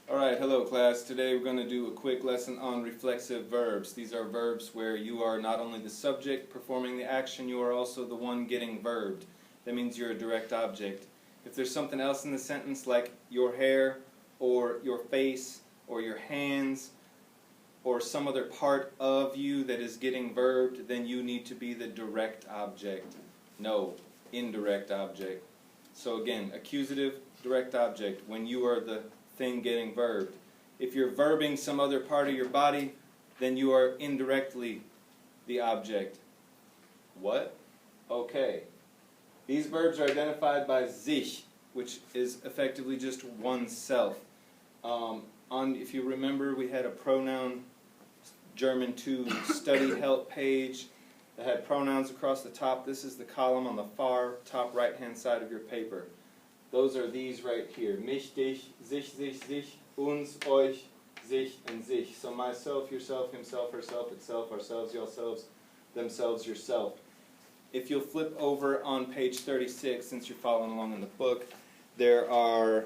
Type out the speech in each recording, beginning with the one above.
Alright, hello class. Today we're going to do a quick lesson on reflexive verbs. These are verbs where you are not only the subject performing the action, you are also the one getting verbed. That means you're a direct object. If there's something else in the sentence like your hair, or your face, or your hands, or some other part of you that is getting verbed, then you need to be the direct object. No, indirect object. So again, accusative, direct object, when you are the thing getting verbed. If you're verbing some other part of your body, then you are indirectly the object. What? Okay. These verbs are identified by sich, which is effectively just oneself. If you remember, we had a pronoun German 2 study help page that had pronouns across the top. This is the column on the far top right hand side of your paper. Those are these right here. Mich, dich, sich, uns, euch, sich, and sich. So myself, yourself, himself, herself, itself, ourselves, yourselves, themselves, yourself. If you'll flip over on page 36, since you're following along in the book, there are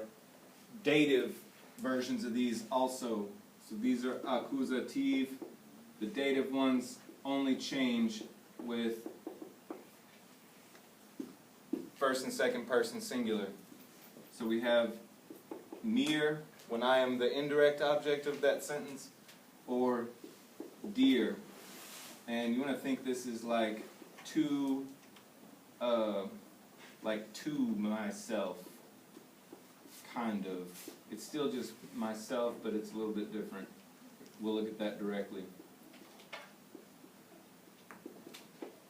dative versions of these also. So these are accusative. The dative ones only change with first and second person singular. So we have mir, when I am the indirect object of that sentence, or dear. And you want to think this is like to myself, kind of. It's still just myself, but it's a little bit different. We'll look at that directly.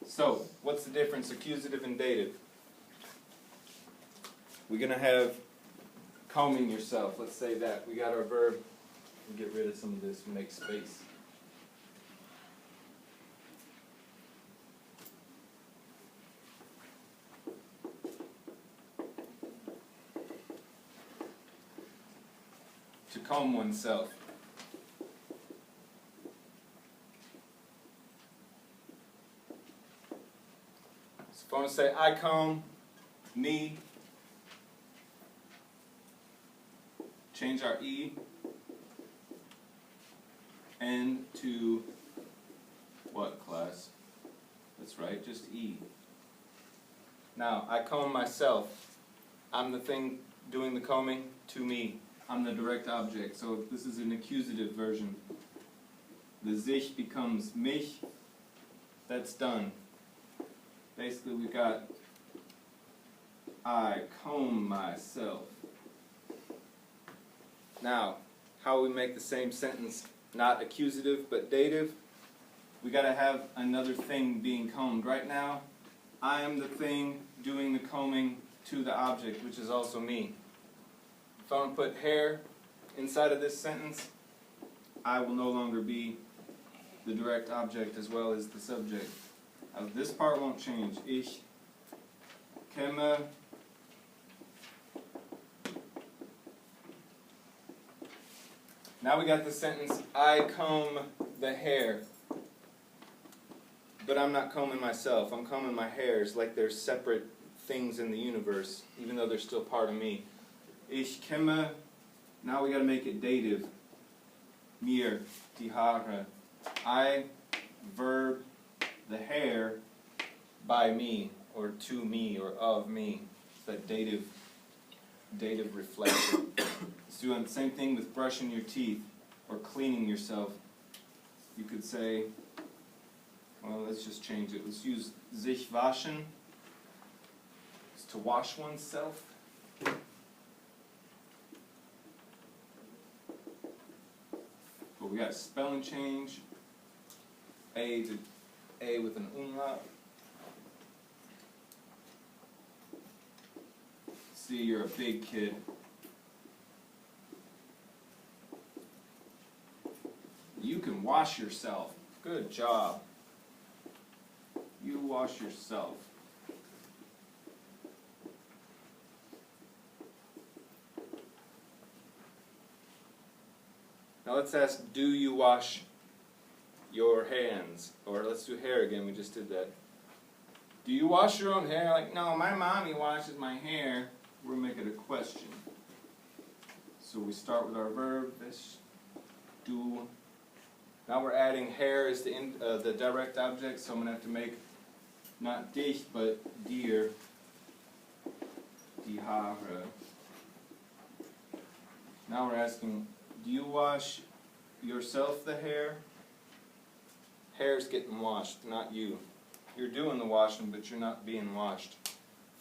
So, what's the difference, accusative and dative? We're going to have combing yourself. Let's say that. We got our verb. We'll get rid of some of this and make space. To comb oneself. So if I want to say I comb, me, change our E and to what, class? That's right, just E. Now, I comb myself. I'm the thing doing the combing. To me. I'm the direct object. So this is an accusative version. The sich becomes mich. That's done. Basically, we got I comb myself. Now, how we make the same sentence not accusative but dative? We got to have another thing being combed. Right now, I am the thing doing the combing to the object, which is also me. If I want to put hair inside of this sentence, I will no longer be the direct object as well as the subject. This part won't change. Ich kämme Now we got the sentence, I comb the hair. But I'm not combing myself. I'm combing my hairs like they're separate things in the universe, even though they're still part of me. Ich kämme. Now we got to make it dative. Mir, die Haare. I verb the hair by me, or to me, or of me. It's that dative reflection. Let's do the same thing with brushing your teeth or cleaning yourself. You could say, well, let's just change it. Let's use sich waschen. It's to wash oneself. But we got a spelling change. A to A with an umlaut. See, you're a big kid. You can wash yourself. Good job. You wash yourself. Now let's ask, do you wash your hands? Or let's do hair again, we just did that. Do you wash your own hair? Like, no, my mommy washes my hair. We'll make it a question. So we start with our verb, this, do. Now we're adding hair as the direct object, so I'm going to have to make not dich, but dir, die Haare. Now we're asking, do you wash yourself the hair? Hair's getting washed, not you. You're doing the washing, but you're not being washed.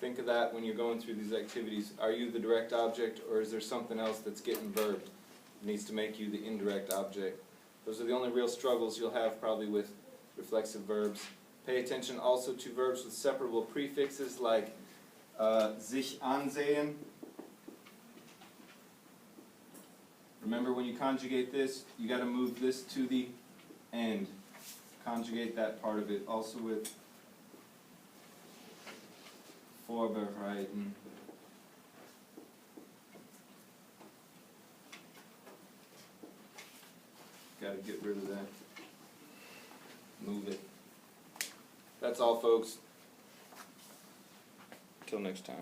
Think of that when you're going through these activities. Are you the direct object, or is there something else that's getting verbed? It needs to make you the indirect object. Those are the only real struggles you'll have probably with reflexive verbs. Pay attention also to verbs with separable prefixes like sich ansehen. Remember, when you conjugate this, you got to move this to the end. Conjugate that part of it. Also with vorbereiten. Got to get rid of that. Move it. That's all, folks. Till next time.